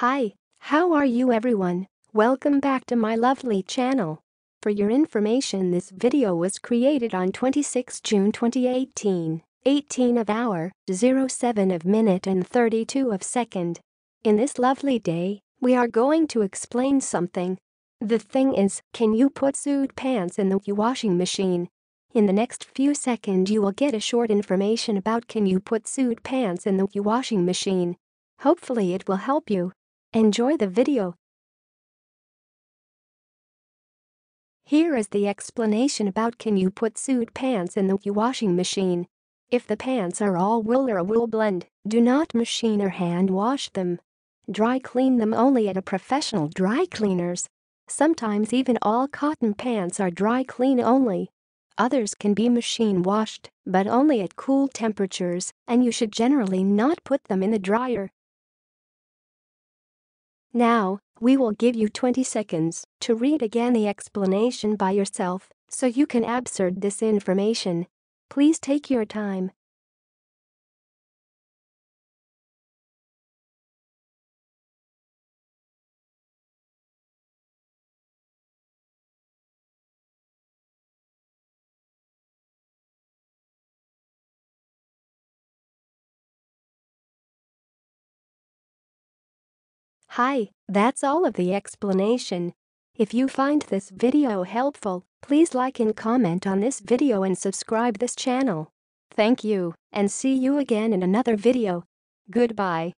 Hi, how are you everyone? Welcome back to my lovely channel. For your information, this video was created on 26 June 2018, 18 of hour, 07 of minute and 32 of second. In this lovely day, we are going to explain something. The thing is, can you put suit pants in the washing machine? In the next few seconds you will get a short information about can you put suit pants in the washing machine. Hopefully it will help you. Enjoy the video. Here is the explanation about can you put suit pants in the washing machine. If the pants are all wool or a wool blend, do not machine or hand wash them. Dry clean them only at a professional dry cleaners. Sometimes even all cotton pants are dry clean only. Others can be machine washed, but only at cool temperatures, and you should generally not put them in the dryer. Now, we will give you 20 seconds to read again the explanation by yourself so you can absorb this information. Please take your time. Hi, that's all of the explanation. If you find this video helpful, please like and comment on this video and subscribe this channel. Thank you, and see you again in another video. Goodbye.